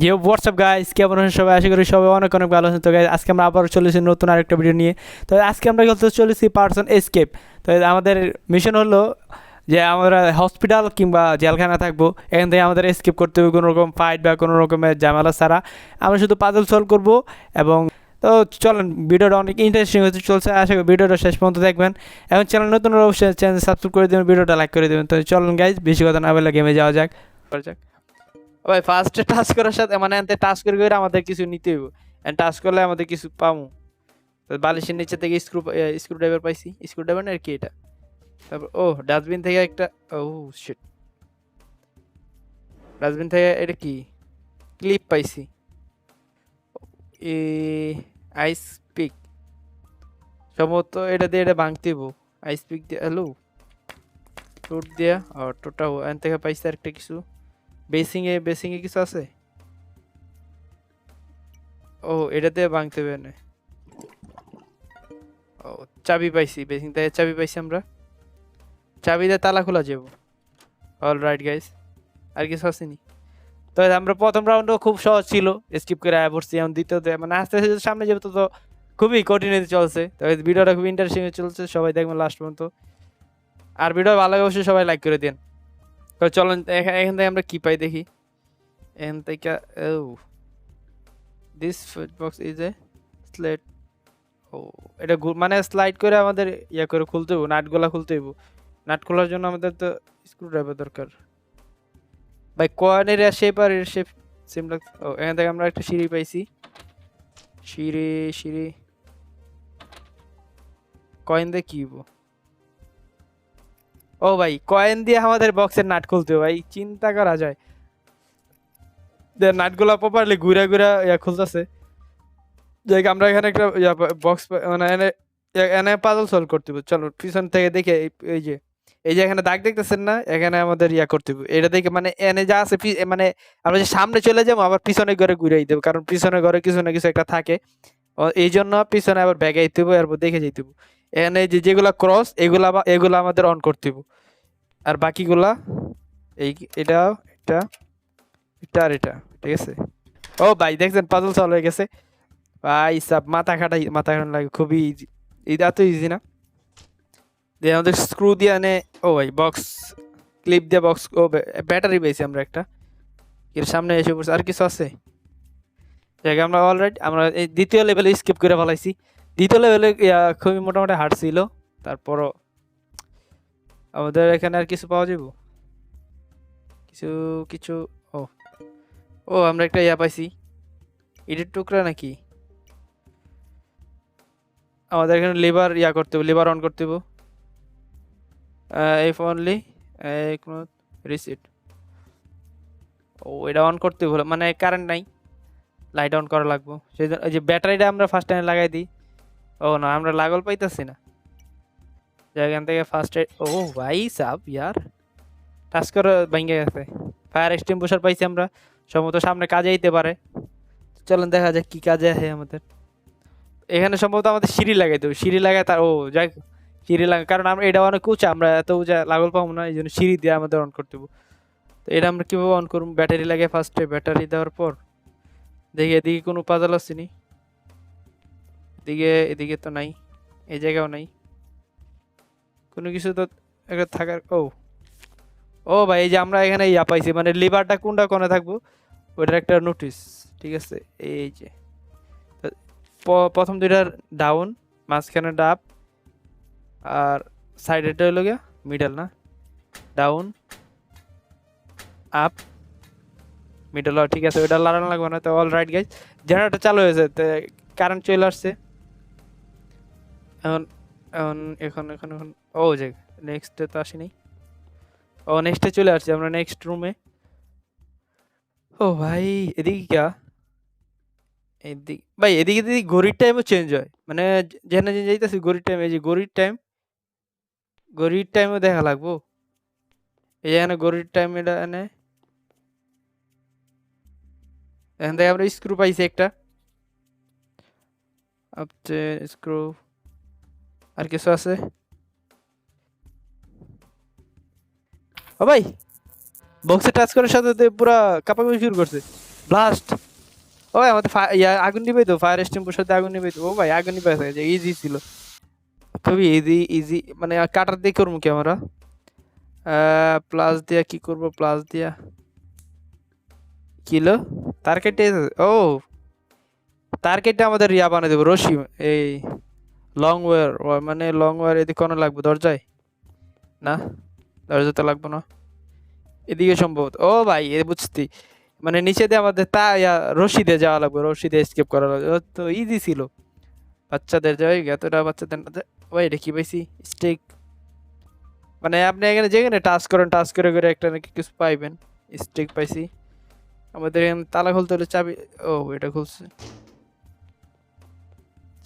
যে WhatsApp guys, কেমন আছেন সবাই? আশা করি সবাই অনেক অনেক ভালো আছেন। তো গাইস, আজকে আমরা আবার চলেছি নতুন আরেকটা ভিডিও নিয়ে। তো আজকে আমরা খেলতে চলেছি পার্সন এসকেপ। তো আমাদের মিশন হলো যে আমরা হসপিটাল কিংবা জেলখানা থাকবো, এখান থেকে আমাদের এসকেপ করতে হবে কোনো রকম ফাইট বা কোনো রকমের ঝামেলা ছাড়া। আমরা শুধু পাজল সলভ করবো। এবং তো চলেন, ভিডিওটা অনেক ইন্টারেস্টিং হতে চলছে, আশা করি ভিডিওটা শেষ পর্যন্ত দেখবেন। এখন চ্যানেল নতুন অবশ্যই চ্যানেল সাবস্ক্রাইব করে দেবেন, ভিডিওটা লাইক করে দেবেন। তো চলেন গাইজ, বেশি কথা না বলে গেমে যাওয়া যাক। ভাই ফার্স্টে টাচ করার সাথে মানে এনতে টাচ করে করে আমাদের কিছু নিতে হইব। এন্ড টাচ করলে আমাদের কিছু পামু। তো বালিশের নিচে থেকে স্ক্রু ড্রাইভার পাইছি। স্ক্রু ড্রাইভার না আর কি এটা। তারপর ও ডাস্টবিন থেকে একটা ও শিট। ডাস্টবিন থেকে এটা কি ক্লিপ পাইছি। এ আইস পিক সম্ভবত এটা দিয়ে এটা ভাঙতে হইব। আইস পিক দিয়ে হ্যালো টোট দিয়া আর টোটা এন থেকে পাইছি আর একটা কিছু। বেসিংয়ে কিছু আছে। ও এটা দিয়ে ভাঙতে হবে না। ও চাবি পাইছি, বেসিং থেকে চাবি পাইছি আমরা। চাবি দিয়ে তালা খোলা যাব। অল রাইট গাইস, আর কিছু আসেনি। তো আমরা প্রথম রাউন্ডও খুব সহজ ছিল, স্কিপ করে আয়া পড়ছি। এখন দ্বিতীয় মানে আস্তে আস্তে সামনে যাবো, তো খুবই কঠিন হতে চলছে। তো ভিডিওটা খুব ইন্টারেস্টিং চলছে, সবাই দেখবেন লাস্ট পর্যন্ত। আর ভিডিও ভালো লাগে অবশ্যই সবাই লাইক করে দেন। তো চলেন এখান থেকে আমরা কি পাই দেখি। এখান থেকে ও this box is a slate. ও এটা মানে স্লাইড করে আমাদের ইয়া করে খুলতে হইব, নাটগুলা খুলতে হইব। নাট খোলার জন্য আমাদের তো স্ক্রু ড্রাইভার দরকার। ভাই কয়েনের শেপ আর এর শেপ সেম লাগছে। ও এখান থেকে আমরা একটা সিঁড়ি পাইছি। সিঁড়ি সিঁড়ি কয়েন দিয়ে কি হইব? ও ভাই কয়েন দিয়ে আমাদের বক্সের নাট খুলতে হবে ভাই, চিন্তা করা যায়। নাটগুলা প্রপারলি ঘুরা ঘুরা ইয়া খুলতেছে। দেখ আমরা এখানে একটা বক্স মানে এনে এনে পাজল সলভ করতে হবে। চলো পিছন থেকে দেখে এই যে এখানে দাগ দেখতেছেন না, এখানে আমাদের ইয়া করতে হবে। এটা দেখে মানে এনে যা আছে মানে আমরা যে সামনে চলে যাবো আবার পিছনে ঘরে ঘুরাই দেবো, কারণ পিছনে ঘরে কিছু না কিছু একটা থাকে। এই জন্য পিছনে আবার ব্যাগাইতে হবে, এরপর দেখে যাইতে হবে। এখানে যেগুলা ক্রস এগুলা আমাদের অন করতে হবে। আর বাকিগুলা এই এটা এটা এটা আর এটা, ঠিক আছে। ও ভাই দেখছেন পাজল সলভ হয়ে গেছে ভাই সব। মাথা খাটানো লাগে, খুবই ইজি। এটা তো ইজি না। দিয়ে আমাদের স্ক্রু দিয়ে আনে। ও ভাই বক্স ক্লিপ দিয়ে বক্স। ও ব্যাটারি পেয়েছি আমরা একটা। এর সামনে এসে পড়ছে। আর কিছু আছে জায়গা? আমরা অলরাইট আমরা এই দ্বিতীয় লেভেলে স্কিপ করে ফেলাইছি। দ্বিতীয় লেভেলে খুবই মোটামুটি হার্ড ছিল। তারপরও আমাদের এখানে আর কিছু পাওয়া যাবো, কিছু কিছু। ও ও আমরা একটা পাইছি, ইটের টুকরা নাকি। আমাদের এখানে লিভার করতে হবে, লিভার অন করতে হবে। If only receipt. ও এটা অন করতে হলো, মানে কারেন্ট নাই, লাইট অন করা লাগবো। সেই জন্য ওই যে ব্যাটারিটা আমরা ফার্স্ট টাইম লাগাই দিই। ও না, আমরা লাগল পাইতেছি না। এখান থেকে ফার্স্ট এড। ও ভাই সাব ইয়ার টাচ করে ভেঙে গেছে। ফায়ার এক্সটিংগুইশার পাইছি আমরা, সম্ভবত সামনে কাজে আইতে পারে। চলেন দেখা যাক কি কাজে আসে আমাদের। এখানে সম্ভবত আমাদের সিঁড়ি লাগাইতে হবে, সিঁড়ি লাগাই তার ও যাই সিঁড়ি লাগা, কারণ আমরা এটা অনেক উঁচা, আমরা এত উঁচা লাগল পাবো না, এই জন্য সিঁড়ি দিয়ে আমাদের অন করতে হবে। তো এটা আমরা কীভাবে অন করবো? ব্যাটারি লাগে ফার্স্টে, ব্যাটারি দেওয়ার পর দেখি এদিকে কোনো পাজাল আসছেনি। এদিকে তো নাই, এই জায়গাও নাই কোনো কিছু তো একটা থাকার। ও ও ভাই এই যে আমরা এখানে পাইছি, মানে লিভারটা কোনটা কোনে থাকবো ওইটার একটা নোটিস, ঠিক আছে। এই যে প্রথম দুইটার ডাউন, মাঝখানে ডাব, আর সাইডেরটা হইলো গিয়া মিডল না, ডাউন আপ মিডল। ঠিক আছে, ওইটা লাগানো লাগবে না। তো অল রাইট গাইজ, জেনারেটর চালু হয়েছে, তো কারেন্ট চলে আসছে। এখন এখন এখন এখন এখন ও যে নেক্সটে তো আসেনি। ও নেক্সটে চলে আসছে, আমরা নেক্সট রুমে। ও ভাই এদিকে কিয়া এদিকে ভাই, এদিকে এদিকে ঘড়ির টাইমও চেঞ্জ হয়, মানে যেখানে যে যাইতেছি ঘড়ির টাইম, এই যে ঘড়ির টাইমও দেখা লাগবো। এই যে এখানে ঘড়ির টাইম, এটা এনে এখান থেকে আমরা স্ক্রু পাইছি একটা, আপতে স্ক্রু। আর কিছু আছে? ও ভাই বক্সে টাচ করার সাথে সাথে পুরা কাঁপাকাঁপি শুরু করছে। ব্লাস্ট। ওই আমাদের আগুন নিবে তো, ফায়ার এক্সটিংগুইশার সাথে আগুন নিবে তো। ও ভাই আগুন নিবে আছে, ইজি ছিল, খুবই ইজি ইজি। মানে কাটার দিয়ে করবো কি আমরা? প্লাস দিয়া কি করব? প্লাস দিয়া কিলো তার কেটে, ও তার কেটে আমাদের ইয়া বানিয়ে দেবো, রশি। এই লং ওয়্যার, মানে লং ওয়্যার এদিকে কোনো লাগবে দরজায়? না, দরজা তো লাগবে না এদিকে সম্ভবত। ও ভাই এ বুঝতি, মানে নিচে দিয়ে আমাদের তা রশি দিয়ে যাওয়া লাগবে, রশি দিয়ে স্কেপ করা লাগবে। ও তো ইজি ছিল। বাচ্চাদের যাই, এতটা বাচ্চাদের না। ওই এটা কি পাইছি? স্টিক। মানে আপনি এখানে যেখানে টাচ করেন, টাচ করে করে একটা নাকি কিছু পাইবেন। স্টিক পাইছি। আমাদের এখানে তালা খুলতে হলে চাবি। ও এটা খুলছে।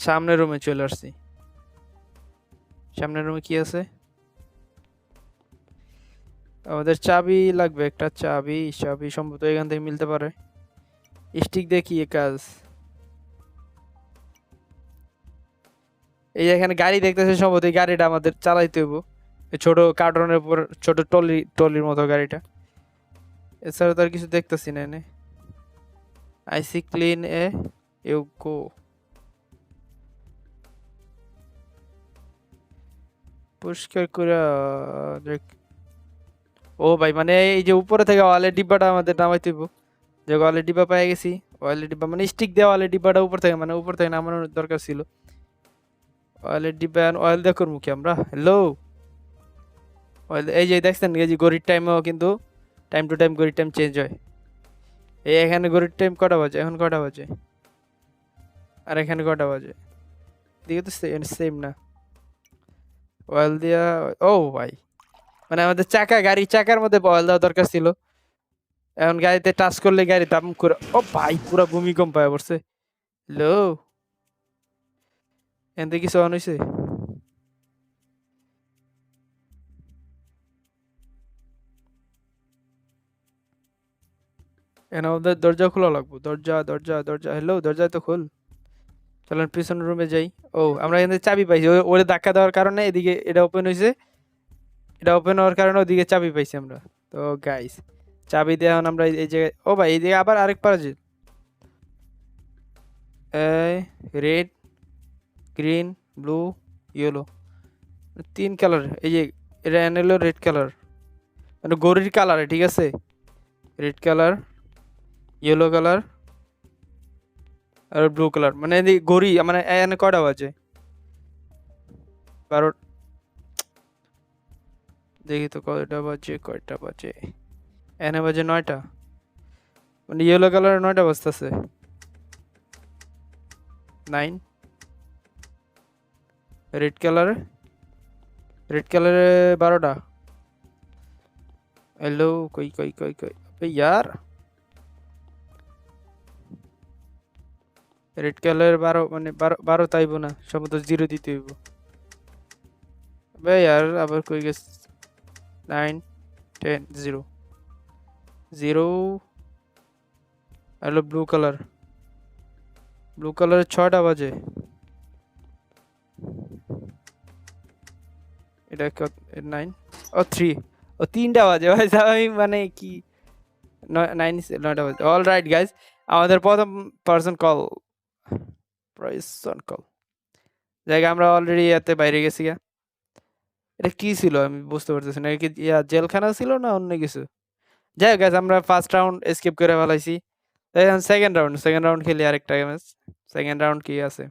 সামনের রুমে চলে আসছি। সামনের রুমে কি আছে? আমাদের চাবি লাগবে, একটা চাবি। চাবি সম্ভবত এখান থেকে মিলতে পারে। স্টিক দিয়ে কি কাজ? এই এখানে গাড়ি দেখতেছে সম্ভবত, এই গাড়িটা আমাদের চালাইতে হইব। ছোট কার্টনের উপর ছোট টলির মতো গাড়িটা। এছাড়া তো আর কিছু দেখতেছি না এনে। আইসি ক্লিন এ ইউ গো। পরিষ্কার করে দেখ। ও ভাই মানে এই যে উপরে থেকে ওয়ালের ডিব্বাটা আমাদের নামাইতে হইব। যে ওয়ালের ডিব্বা পেয়ে গেছি। ওয়ালের ডিব্বা মানে স্টিক দেওয়া, ওয়ালের ডিব্বাটা উপর থেকে, মানে উপর থেকে নামানোর দরকার ছিল। অয়েলের ডিব্বা অয়েল দিয়ে করবো কি আমরা? হ্যালো, অয়েল এই যে দেখছেন, এই যে ঘড়ির টাইমও কিন্তু টাইম টু টাইম ঘড়ির টাইম চেঞ্জ হয়। এই এখানে ঘড়ির টাইম কটা বাজে? এখন কটা বাজে? আর এখানে কটা বাজে? দিকে তো সেম না। অয়েল দিয়া, ও ভাই মানে আমাদের চাকা, গাড়ির চাকার মধ্যে অয়েল দেওয়া দরকার ছিল। এখন গাড়িতে টাচ করলে গাড়ি দাম করে, ও ভাই পুরো ভূমিকম্প হয়ে পড়ছে। হ্যালো, এখান থেকে কিছু অন হয়েছে? এখানে আমাদের দরজা খোলা লাগবো। দরজা দরজা দরজা, হ্যালো দরজা তো খোল। চলেন পিছনের রুমে যাই। ও আমরা এখানে চাবি পাইছি, ওরে ধাক্কা দেওয়ার কারণে এদিকে এটা ওপেন হয়েছে। এটা ওপেন হওয়ার কারণে ওদিকে চাবি পাইছি আমরা। তো গাইস চাবি দিয়ে এখন আমরা এই জায়গায়, ও ভাই এইদিকে আবার আরেক পারা যায়। রেড, গ্রিন, ব্লু, ইয়েলো, তিন কালার। এই যে এটা এনে রেড কালার, মানে গরির কালার, ঠিক আছে? রেড কালার, ইয়েলো কালার আর ব্লু কালার, মানে গড়ি মানে এনে কয়টা বাজে? 12। দেখি তো কয়টা বাজে, কয়টা বাজে? এনে বাজে 9টা, মানে ইয়েলো কালার 9টা বাজতেছে। 9। রেড কালার, রেড কালারে 12টা। হ্যালো, কই কই কই কই আবে यार, রেড কালার 12, মানে 12 তাইব না, সম্ভবত 0 দিতে হইব। আবে यार আবার কই গেছে? 9, 10, 0, 0। হ্যালো ব্লু কালার, ব্লু কালারে 6টা বাজে। এটা 9, ও 3, ও 3টা বাজে ভাই। আমি মানে কি 9, 9টা বাজে। অল রাইট গাইজ, আমাদের প্রথম পার্সন কল, পার্সন কল জায়গা আমরা অলরেডি এতে বাইরে গেছি গা। এটা কি ছিল আমি বুঝতে পারতেছি না, কি জেলখানা ছিল না অন্য কিছু? যাই হোক গাইজ, আমরা ফার্স্ট রাউন্ড স্কিপ করে ফেলাইছি। এখন সেকেন্ড রাউন্ড খেলি আরেকটা ম্যাচ। সেকেন্ড রাউন্ড কি আছে?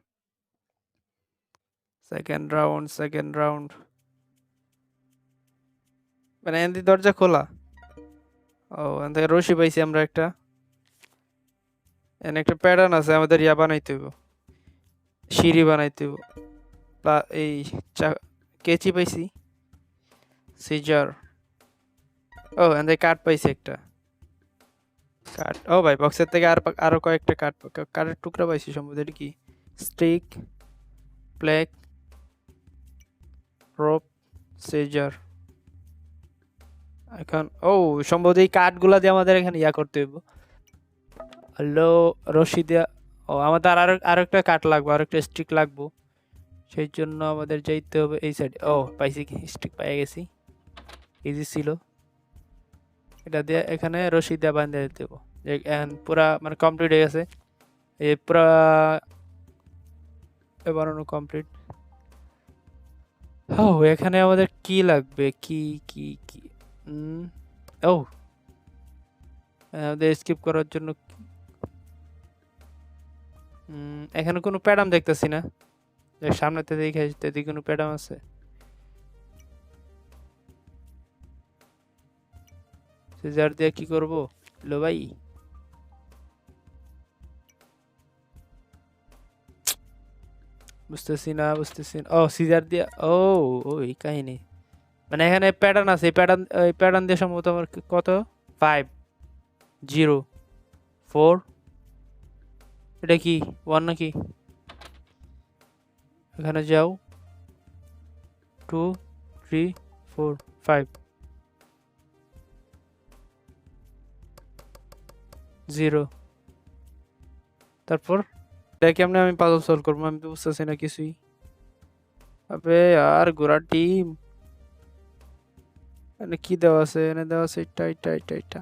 সেকেন্ড রাউন্ড মানে এমনি দরজা খোলা। ও এখান থেকে রশি পাইছি আমরা একটা। এখানে একটা প্যাটার্ন আছে, আমাদের ইয়া বানাইতে হইব, সিঁড়ি বানাইতে হইব। এই কেচি পাইছি, সিজার। ও এখান থেকে কাঠ পাইছি একটা। কাঠ, ও ভাই বক্সের থেকে আরো কয়েকটা কাঠের টুকরা পাইছি সম্ভবত। এটা কি? Stick, plaque, rope, scissor. এখন ও সম্ভবত এই কাঠগুলা দিয়ে আমাদের এখানে ইয়া করতে হইব। হ্যালো, রশি দিয়া। ও আমাদের আরো একটা কাঠ লাগবে, আরো একটা স্টিক লাগবো। সেই জন্য আমাদের যাইতে হবে এই সাইডে। ও পাইছি, স্টিক পেয়ে গেছি, ইজি ছিল। এটা দিয়ে এখানে রশি দিয়ে বাঁধে দেবো। পুরা মানে কমপ্লিট হয়ে গেছে, এই পুরা বানানো কমপ্লিট। ও এখানে আমাদের কি লাগবে, কি কি কি ও আমাদের স্কিপ করার জন্য এখানে কোনো প্যাডাম দেখতেছি না, সামনেতে দেখে যদি কোনো প্যাডাম আছে। সিজার দিয়ে কি করব লো ভাই? বুঝতেছি না। ও সিজার দিয়ে, ও ওই কাহিনী, মানে এখানে প্যাটার্ন আছে, প্যাটার্ন দিয়ে সম্ভবত আমার কত 5 0 4, এটা কি 1 নাকি? এখানে যাও 2 3 4 5 0, তারপর এটা কেমনে আমি পাজল সলভ করবো? আমি তো বুঝতেছি না কিছুই। আবে আর গোড়ার টিম, এখানে কি দেওয়া আছে? এখানে দেওয়া আছে এটা।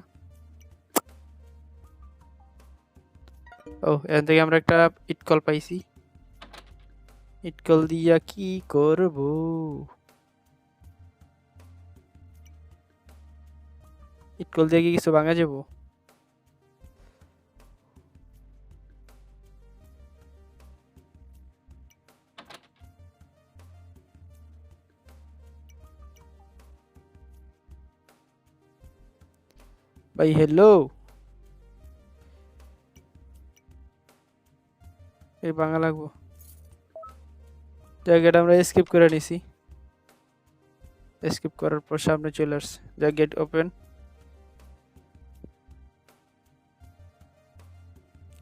ও এখান থেকে আমরা একটা ইটকল পাইছি, ইটকল দিয়া কি করব? ইটকল দিয়ে কি কিছু ভাঙা যাবো? ভাই হ্যালো, এই ভাঙা লাগবো। জায়গাটা আমরা স্কিপ করে নিছি, স্কিপ করার পর সামনে চলে আসছে। যা গেট ওপেন,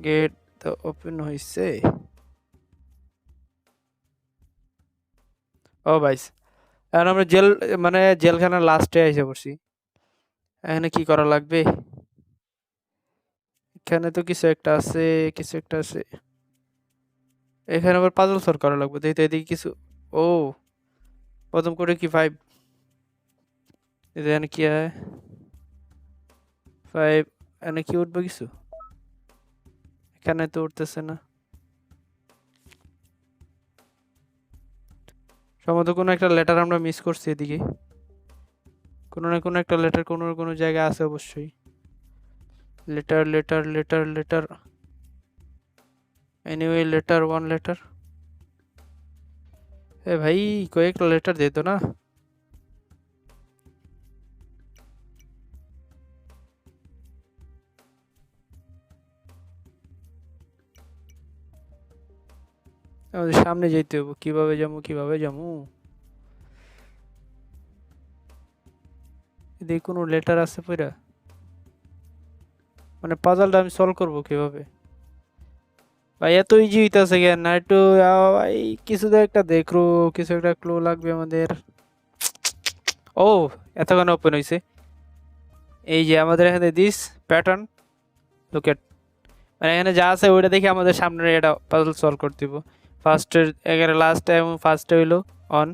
গেট তো ওপেন হইছে। ও ভাইস, এখন আমরা জেল মানে জেলখানার লাস্টে এসে পড়ছি। এখানে কি করা লাগবে? এখানে তো কিছু একটা আছে। এখানে আবার পাজল সলভ করা লাগবে, দেখি তো এদিকে কিছু। ও প্রথম করে কি 5, এখানে কি হয় 5, এখানে কি উঠবে কিছু? এখানে তো উঠতেছে না, সম্ভবত কোনো একটা লেটার আমরা মিস করছি এদিকে। কোনো না কোনো একটা লেটার কোনো না কোনো জায়গায় আছে অবশ্যই। Letter anyway letter 1 letter. এ ভাই কয়েকটা লেটার দে তো না। আমাদের সামনে যেতে হবে, কিভাবে যাবো? এদিকে কোনো লেটার আছে পইরা, মানে পাজলটা আমি সলভ করবো কিভাবে? ভাই এত ইজি হইতাছে কেন না? একটু ভাই কিছু তো একটা দেখো, কিছু একটা ক্লু লাগবে আমাদের। ও এতক্ষণ ওপেন হয়েছে, এই যে আমাদের এখানে দিস প্যাটার্ন লোকেট, মানে এখানে যা আছে ওইটা দেখে আমাদের সামনে এটা পাজল সলভ করতে দিব। ফার্স্টের এখানে লাস্ট এবং ফার্স্টে হইলো অন,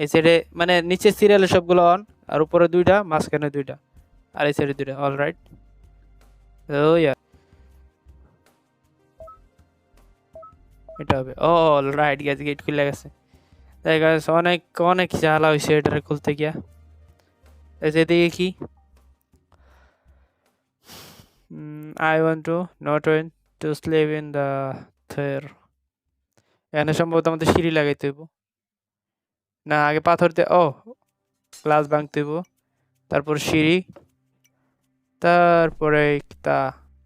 এই সাইডে মানে নিচের সিরিয়ালে সবগুলো অন, আর উপরে 2টা, মাঝখানে 2টা, আর এই সাইডে 2টা। অল রাইট, ও ইয়া এটা হবে। অল রাইট গেছে, গেট খুলে গেছে। তাই গাইস অনেক অনেক ঝালা হয়েছে এটা খুলতে গিয়া। এদিকে কি I want to not went to sleep in the there, এখানে সম্ভবত আমাদের সিঁড়ি লাগাইতে হইব। না আগে পাথর দিয়ে, ও গ্লাস ভাঙতে হইব, তারপর সিঁড়ি, তারপরে তা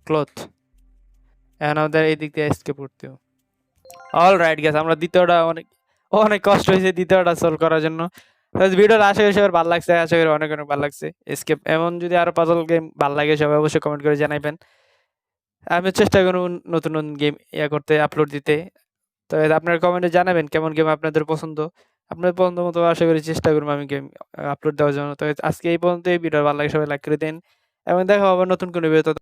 ক্লথ। এখন আমাদের এই দিক দিয়ে এসকেপ করতে হবে। অল রাইট গেছে, আমরা দ্বিতীয়টা অনেক অনেক কষ্ট হয়েছে দ্বিতীয়টা সলভ করার জন্য। ভিডিওটা আশা করি সবার ভালো লাগছে, আশা করি অনেক অনেক ভালো লাগছে। এসকেপ এমন যদি আরো পাজল গেম ভালো লাগে সবাই অবশ্যই কমেন্ট করে জানাইবেন। আমি চেষ্টা করব নতুন নতুন গেম করতে, আপলোড দিতে। তো আপনারা কমেন্টে জানাবেন কেমন গেম আপনাদের পছন্দ। আপনাদের পছন্দ মতো আশা করি চেষ্টা করবো আমি গেম আপলোড দেওয়ার জন্য। তো আজকে এই পর্যন্ত, এই ভিডিও ভালো লাগে সবাই লাইক করে দেন এবং দেখা হবে নতুন কোনো ভিডিও।